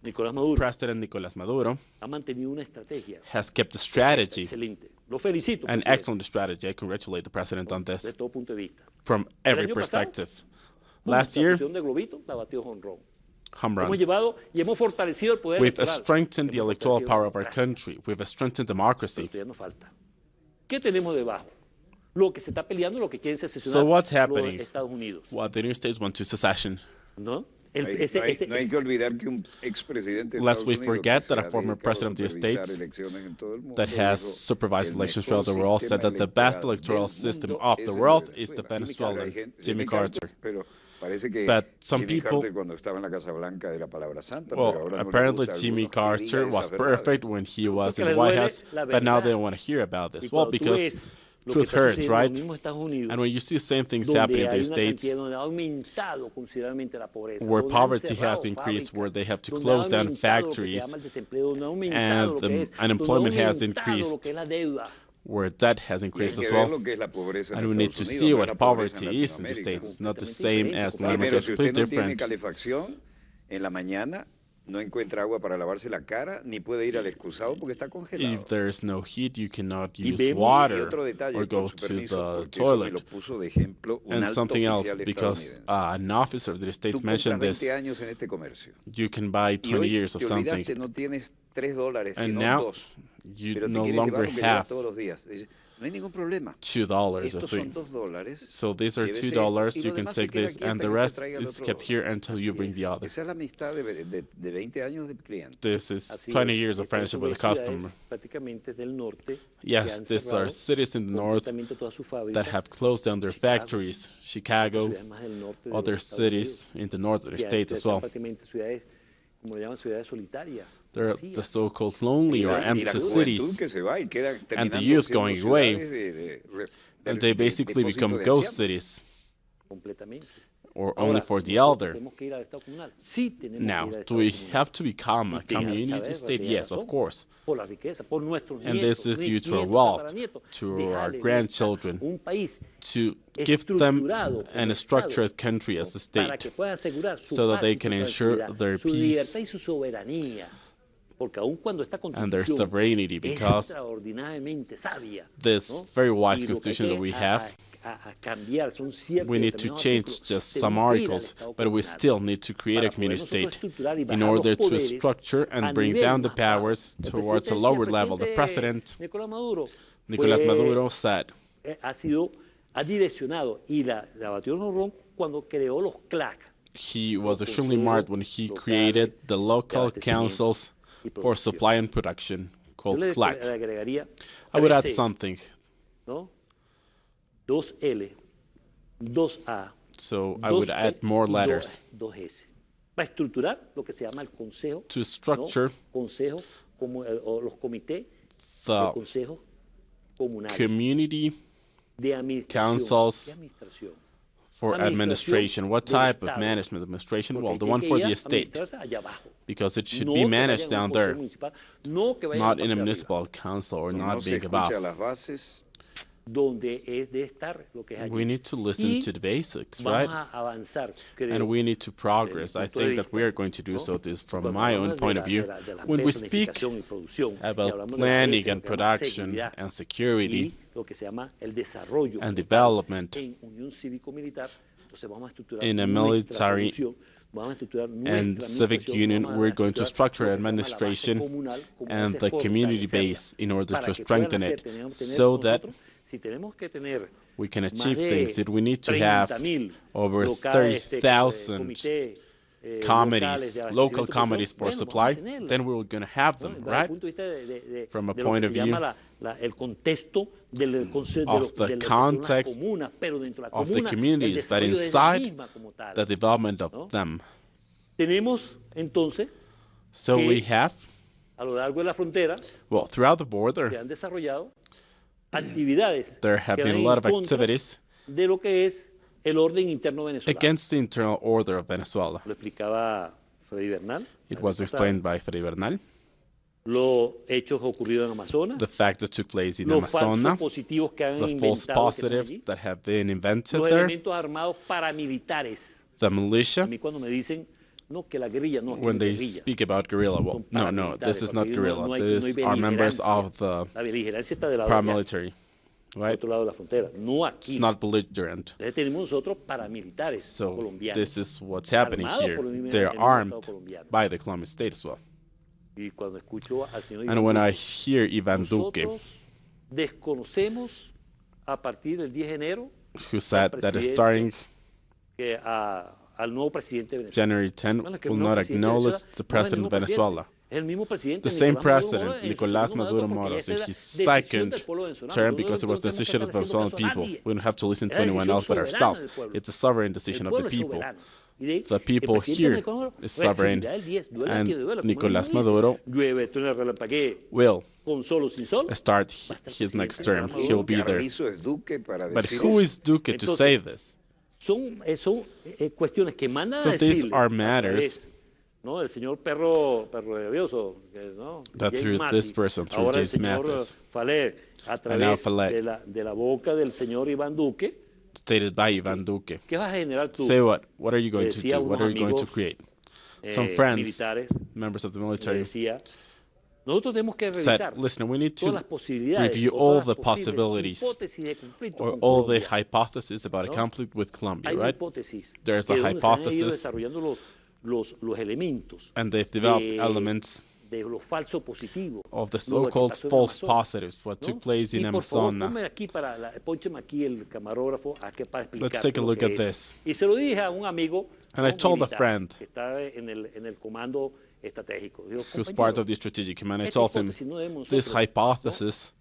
Nicolás Maduro President Nicolás Maduro ha mantenido una estrategia has kept a strategy, excelente. Lo felicito. an presidente, excellent strategy. I congratulate the president on de this todo punto de vista. from every año pasado, perspective. Last year, La de globito la batió Honrón. home Hemos run. llevado y hemos fortalecido el poder We've electoral. strengthened the Hemos electoral fortalecido power la of our democracia. country. We've strengthened Pero democracy. todavía nos falta. ¿Qué tenemos debajo? Lo que se está peleando, lo que quieren secesionar So what's los happening? Estados Unidos. Well, the United States want to secession. ¿No? No hay que olvidar que un expresidente de Lest Estados we Unidos forget que that se a ha former dedicado a president of the supervisar States elecciones en todo el mundo, that has dijo, supervised "El elections mejor throughout the world said that the best sistema electoral del system mundo of es the el de world is the Venezuela". Venezuelan, Hay gente- Jimmy Carter. Pero parece que But some Jimmy people- Carter cuando estaba en la Casa Blanca era palabra santa, pero Well, ahora no le apparently gusta a Jimmy algunos que diga Carter was esas verdades. perfect when he was in Porque the le White duele House, la but now verdad. they don't want to hear about Y this. Well, cuando tú because ves lo que truth está hurts, sucediendo en right? los mismos Estados Unidos, And when you see the same things happening in donde the hay una States, cantidad donde ha aumentado considerablemente la pobreza, where donde han poverty cerrado has increased, fábricas, where they have to donde close ha down aumentado lo que se factories, llama el desempleo, donde ha aumentado and lo the que es, unemployment donde ha has aumentado lo increased. que es la deuda. where debt has Y hay increased que as ver well. lo que es la pobreza en And we need to Estados see Unidos, no what es la pobreza poverty en is in the Latinoamérica. States. Not the Completamente same diferente, as compadre. Latinoamérica, Primero, it's si usted completely no tiene different. calefacción en la mañana, no encuentra agua para lavarse la cara, ni puede ir al excusado porque está congelado. If there's no heat, you cannot Y use vemos- Y water otro detalle, or go con su to permiso, the porque eso me lo toilet. puso de ejemplo un And alto something else, oficial because estadounidense. an officer of the Tú States compras mentioned 20 this, años en este comercio. you can buy Y 20 hoy years of te olvidaste, something. no tienes $3, And sino now 2. you pero te no quiere longer llevar lo que llevas have todos los días. Dice, no hay ningún problema. $2 or Estos $3. son $2. So these are llévese $2. esto, y You lo can demás se take queda this, aquí and hasta the que usted rest traiga el is otro. kept here until you bring the other. Esa es la amistad de 20 años de cliente. This is Así 20 es. years of friendship with a Ciudades customer. prácticamente del norte que Yes, han these are cerrado cities in the north completamente todas sus fábricas. that have closed down their Chicago, factories. Chicago, ciudades más del norte de other los Estados Unidos, cities in the north of the que states as están well. prácticamente ciudades, como le llaman, ciudades solitarias. They're vacías. the so-called lonely or Y la empty juventud cities, que se va y queda and the terminando youth siendo going away, ciudades and they basically depósito become de ghost ancianos. cities, Completamente. or Ahora, only for the nosotros elder. tenemos que ir al Estado comunal. Sí tenemos Now, que ir al do Estado we comunal. have to become a Y tenga community saber, state? tenga Yes, razón, of course. por la riqueza, por nuestros And nietos, this is due to our nietos, wealth, tataranietos. to our Dejarle grandchildren, un país to give them estructurado como an Estado, structured country ¿no? as a para state, que puedan asegurar su so that paz they y su can ensure tranquilidad, their su peace libertad y su soberanía. Porque aun cuando esta and their constitución sovereignty, es because extraordinariamente sabia, this ¿no? very wise Y lo que hay constitution that que we have, a cambiar son ciertos we need to determinados change artículos, just some tenemos que ir al articles, Estado but we comunal still need to create a para poder community nosotros state estructurar y in bajar los order to poderes structure a and bring nivel down the más bajo. powers El towards a presidente lower decía, level. The president, Nicolás Maduro, Nicolás fue- Maduro, said ha direccionado y la batió en un ron cuando creó los CLAC. he was Los extremely smart when he consejos created the local de abastecimiento councils y for producción. supply and production Yo called le CLAC. agregaría I would add 3C, something. ¿no? 2L, 2A, So I would 2P add more y letters 2S. Para estructurar lo que se llama el consejo, to ¿no? structure Consejo como o los comités de the consejos comunales community de administración. councils de administración. for administration. What del type of Estado. management administration? Porque Well, hay the que one for ir the a estate, administrarse allá abajo. because it should No be que managed vayan a un down consejo there, municipal, no que vayan not a in a la parte de arriba, municipal council or No not se being escucha above. las bases. donde es de estar lo que es allí. We need to listen Y to the basics, vamos right? a avanzar, creo, And we need to progress. I punto de think that vista, we are going to do ¿no? so. This from Cuando my hablamos own de point la- of view. de la When we speak planificación y producción, y about hablamos de la planning S, lo and que llama production seguridad, and security y lo que se llama el desarrollo and total development en unión cívico-militar, entonces vamos a estructurar in a nuestra military producción, vamos a estructurar and nuestra civic administración, union, vamos a we're going to estructurar structure lo que se llama la base administration comunal, como and ese the community fortalecerla, base in order para to que puedan strengthen hacer, it tenemos so that nosotros, si tenemos que tener we can más achieve de things that we need to have 30,000 over locales, 30,000 comités, locales comedies, de local abastecimiento de comedies for producción. Bueno, supply, vamos a tenerlas, then we're going to have ¿no? them, Desde el right? punto de vista From a de lo point que of se view llama el contexto del concepto of the context comunas, pero dentro de la of the comuna, el communities, that desarrollo de ella inside misma como tal. the development of ¿no? them. Tenemos entonces So que- we have, a lo largo de la frontera well, throughout the se border, han desarrollado actividades there have que been a van lot en of contra activities de lo que es el orden interno venezolano. against the internal order of Venezuela. Lo explicaba Freddy Bernal. It la was vez pasada. explained by Freddy Bernal. Los hechos ocurridos en Amazonas. The fact that took place in Los Amazonas, falsos positivos que han the false inventado que están positives allí. that have been invented Los there, elementos armados paramilitares. the A militia, mí cuando me dicen, no, que la guerrilla, no, que when no they es guerrilla. speak about guerrilla, well, Son no, no, paramilitares, this is not porque guerrilla. no hay These are members beligerancia. of the La beligerancia está del lado de allá, paramilitary, del right? otro lado de la frontera, no aquí. It's not belligerent. Entonces tenemos nosotros paramilitares So colombianos. this is what's happening Armados here. por el mismo- They're el mismo armed Estado colombiano. by the Colombian state as well. Y cuando escucho al señor And Iván when I Duque, hear Ivan Duque, nosotros desconocemos a partir del 10 de enero who said that presidente starting que al nuevo presidente de Venezuela. January 10 Bueno, es que el will nuevo not presidente de acknowledge Venezuela the no es el president mismo of Venezuela. Es el mismo presidente The same Nicolás Maduro president, Moro, en su Nicolás segundo Maduro mandato, Moro, porque in esa his es la decisión second del pueblo venezolano. term, Nosotros because it was the no tenemos que decision of the estar haciendo Venezuelan caso a people. nadie. We don't have to listen to Es la anyone decisión else but soberana ourselves. del pueblo. It's a sovereign El decision of pueblo the es people. soberano. Y de ahí, The people el presidente here Nicolás Maduro is sovereign, recibirá el 10, duela and quien duela, como Nicolás él mismo dice. Maduro Llueve, truena, relampaguee, will con sol o sin sol. start his next term. He'll be ¿Qué there. aviso es Duque para But decir who eso? is Duque to Entonces, say this? Son cuestiones que mandan So a these decirle are a matters través, ¿no? El señor perro rabioso, ¿no? that James through Mattis, this person, through ahora el James señor Mathis, Faler, a now través Falet. de la boca del señor Iván Duque, Stated by Ivan Duque. ¿qué vas a generar tú? Say what? What are you going to Decía do? What unos are you going to amigos, create? Some friends, militares, members of the le military, decía, nosotros tenemos que said, revisar listen, we need todas las to posibilidades, review o all todas the las posibles possibilities hipótesis de conflicto or con all the Colombia. hypotheses about a ¿no? conflict with Colombia, Hay una right? hipótesis There's que a es donde se han ido hypothesis, desarrollando los elementos and they've developed de- elements of the so-called false positives, what took place in Amazonas. Let's take a look at this. And I told a friend who's part of the strategic command, I told him, this hypothesis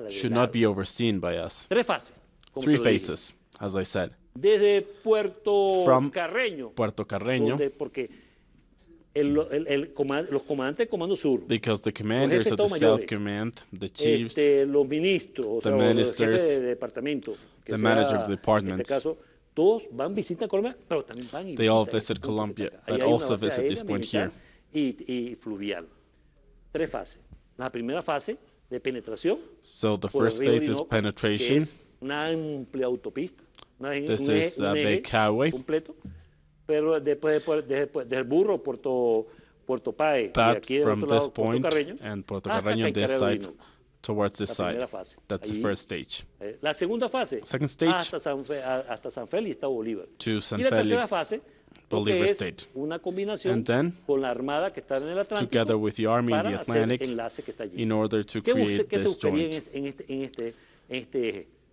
should not be overseen by us. 3 phases, as I said. From Puerto Carreño, because the commanders of the South Command, the chiefs, the ministers, the manager of the departments, they all visit Colombia, but also visit this point here. So the first phase is penetration. This is a big highway. But from this point and Puerto Carreño, this side, towards this side. That's the first stage. Second stage, to San Felix, Bolivar State. And then, together with the army in the Atlantic, in order to create this joint.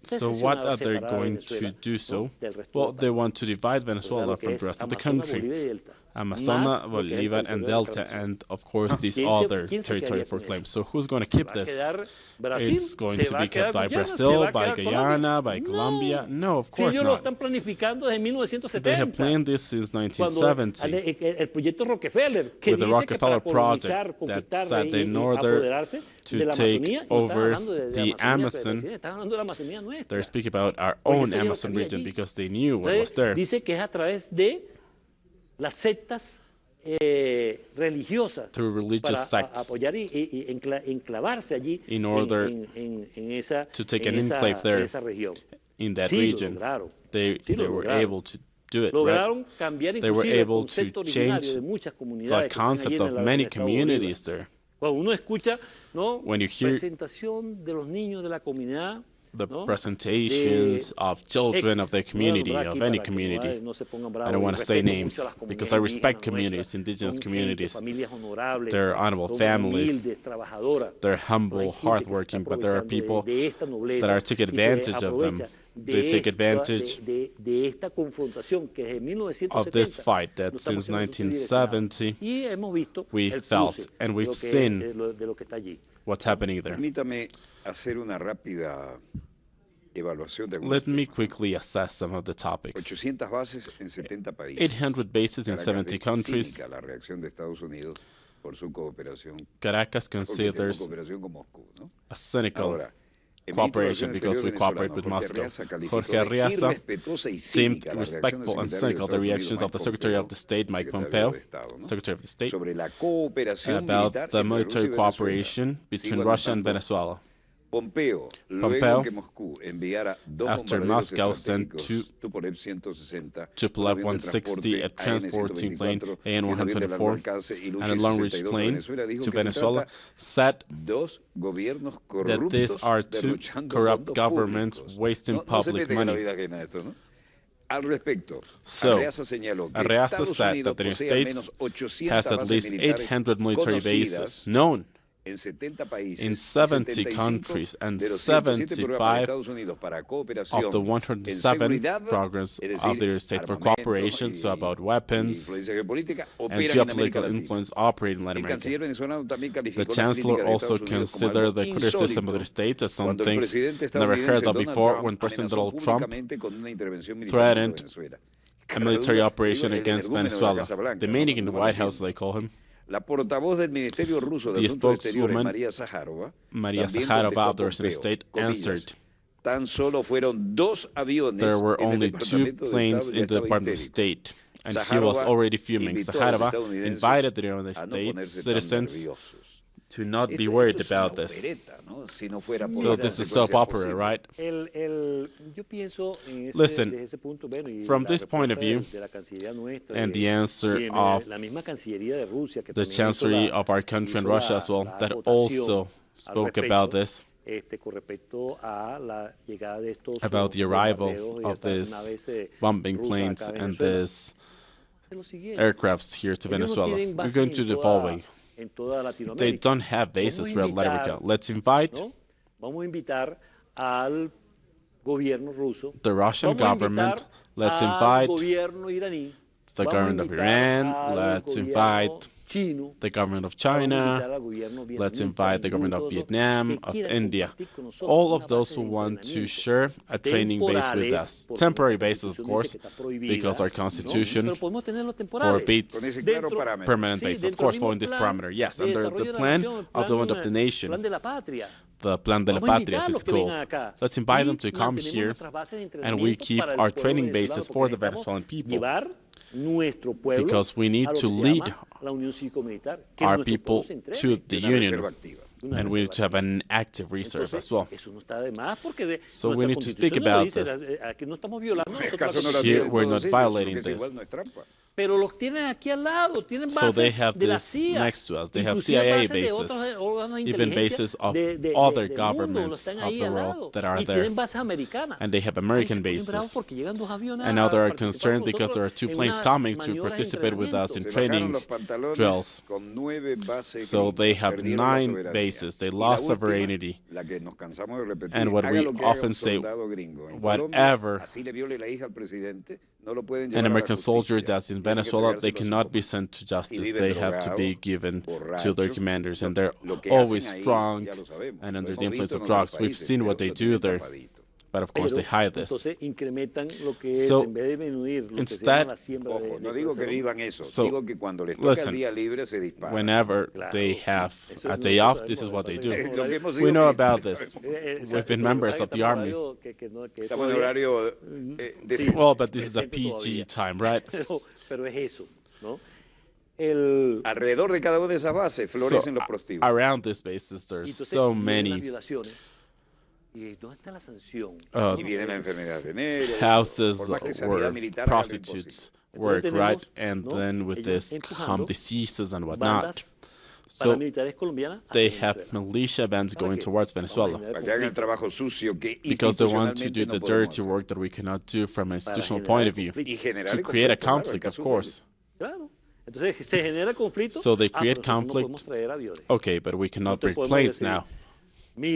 So what are they going to do so? Well, they want to divide Venezuela from the rest of the country. Amazonas, Bolivar, and Delta, and of course these other territory for claims. So who's going to keep this? It's going to be kept by Brazil, by Guyana, by Colombia? No, of course not. They have planned this since 1970 with the Rockefeller project that said in order to take over the Amazon, they're speaking about our own Amazon region because they knew what was there. Las sectas religiosas through religious sects enclavarse allí in order to take an enclave there in that region. They were able to do it, right? They were able to change the concept of many communities there. When you hear the presentations of children of the community, of any community. I don't want to say names because I respect communities, indigenous communities. They're honorable families, they're humble, hardworking, but there are people that are taking advantage of them. They take advantage of this fight that since 1970 we felt and we've seen what's happening there. Let me quickly assess some of the topics. 800 bases in 70 countries. Caracas considers a cynical cooperation because we cooperate with Moscow. Jorge Arriaza seemed respectful and cynical the reactions of the Secretary of the State, Mike Pompeo, Secretary of the State, about the military cooperation between Russia and Venezuela. Pompeo, after Moscow sent two Tupolev 160, a transporting plane, AN-124, and a long-range plane to Venezuela, said that these are 2 corrupt governments wasting public money. So, Arriaza said that the United States has at least 800 military bases known in 70 countries, and 75 of the 107 programs of the United States for cooperation, so about weapons and geopolitical influence operating in Latin America. The Chancellor also considered the criticism of the States as something never heard of before when President Donald Trump threatened a military operation against Venezuela. The meeting in the White House, they call him. The spokeswoman, Maria Zaharova, of the Russian state, answered, there were only 2 planes in the Department of State, and he was already fuming. Zaharova invited the United States citizens to not be worried about this. So this is soap opera, right? Listen, from this point of view, and the answer of the Chancellery of our country and Russia as well, that also spoke about this, about the arrival of these bombing planes and these aircrafts here to Venezuela. We're going to do the following. They don't have bases throughout Latin America. Let's invite the Russian government. Let's invite the government of Iran. Let's invite the government of China. Let's invite the government of Vietnam, of India. All of those who want to share a training base with us. Temporary bases, of course, because our constitution forbids permanent base. Of course, following this parameter. Yes, under the plan of development of the nation, the Plan de la Patria, as it's called. Let's invite them to come here, and we keep our training bases for the Venezuelan people, because we need to lead our people to the union, and we need to have an active reserve as well. So we need to speak about this. Here we're not violating this. So they have this next to us. They have CIA bases, even bases of other governments of the world that are there. And they have American bases. And now they are concerned because there are 2 planes coming to participate with us in training drills. So they have 9 bases. They lost sovereignty. And what we often say, whatever an American soldier does in Venezuela, they cannot be sent to justice. They have to be given to their commanders, and they're always drunk and under the influence of drugs. We've seen what they do there, but of course they hide this. So instead, listen, whenever they have a day off, this is what they do. We know about this. We've been members of the army. Well, but this is a PG time, right? Around these bases, there's so many houses where prostitutes work, right? And then with this come diseases and whatnot. So they have militia bands going towards Venezuela because they want to do the dirty work that we cannot do from an institutional point of view, to create a conflict, of course. So they create conflict. Okay, but we cannot bring planes now. Come.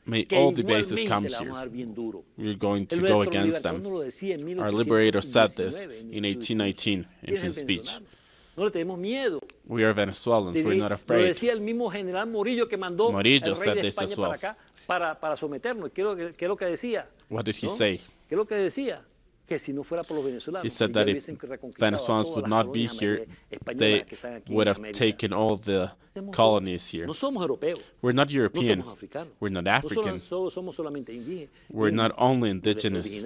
May all the bases come here. We're going to go against them. Our liberator said this in 1819 in his speech. We are Venezuelans. We're not afraid. Morillo said this as well. What did he say? He said that if Venezuelans would not be here, they would have taken all the colonies here. We're not European. We're not African. We're not only indigenous.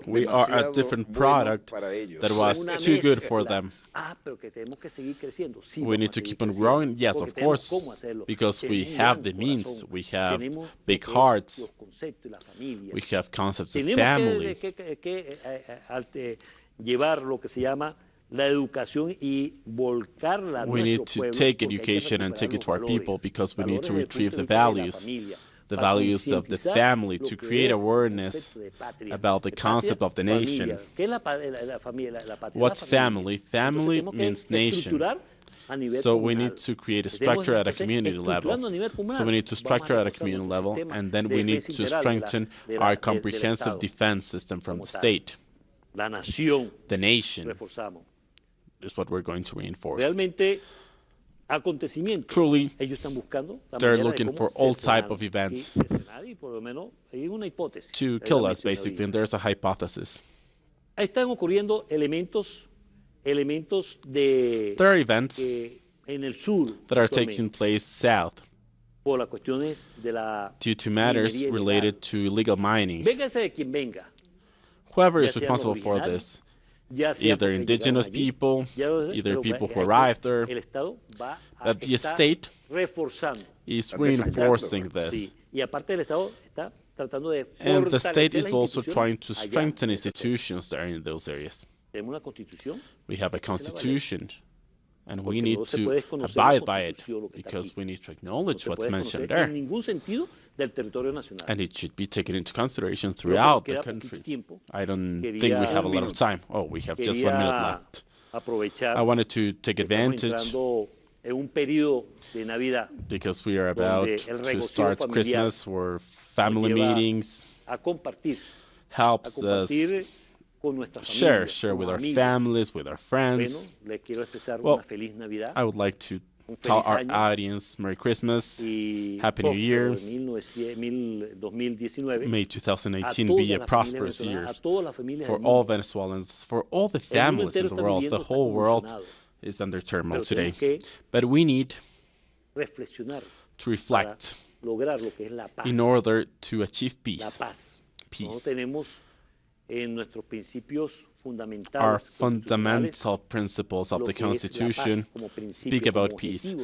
We are a different product that was too good for them. We need to keep on growing, yes, of course, because we have the means, we have big hearts, we have concepts of family. We need to take education and take it to our people, because we need to retrieve the values of the family, to create awareness about the concept of the nation. What's family? Family means nation. So we need to create a structure at a community level. So we need to structure at a community level, and then we need to strengthen our comprehensive defense system from the state. The nation is what we're going to reinforce. Truly, they're looking for all type of events to kill us, basically, and there's a hypothesis. There are events that are taking place south due to matters related to illegal mining. Whoever is responsible for this, either indigenous people, either people who arrived there, that the state is reinforcing this. And the state is also trying to strengthen institutions there in those areas. We have a constitution, and we need to abide by it, because we need to acknowledge what's mentioned there. del territorio nacional. And it should be taken into consideration throughout the country. I don't think we have a lot of time. Oh, we have just 1 minute left. I wanted to take advantage en un periodo de Navidad, because we are about to start Christmas, where family meetings helps us share with our families, with our friends. Well, I would like to tell our audience Merry Christmas, Happy New Year. May 2018 be a prosperous year for all Venezuelans, for all the families in the world. The whole world is under turmoil today. But we need to reflect in order to achieve peace. Peace. Our fundamental principles of the Constitution speak about peace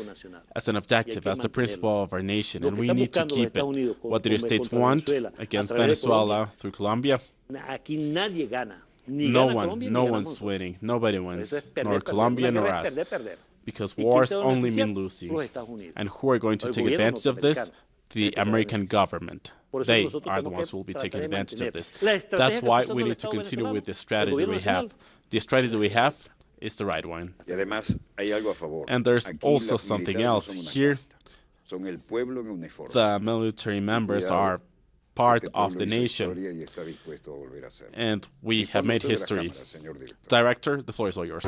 as an objective, as the principle of our nation, and we need to keep it. What the States want against Venezuela through Colombia, no one's winning. Nobody wins, nor Colombia nor us, because wars only mean losing. And who are going to take advantage of this? The American government. They are the ones who will be taking advantage of this. That's why we need to continue with the strategy we have. The strategy we have is the right one. And there's also something else. Here, the military members are part of the nation, and we have made history. Director, the floor is all yours.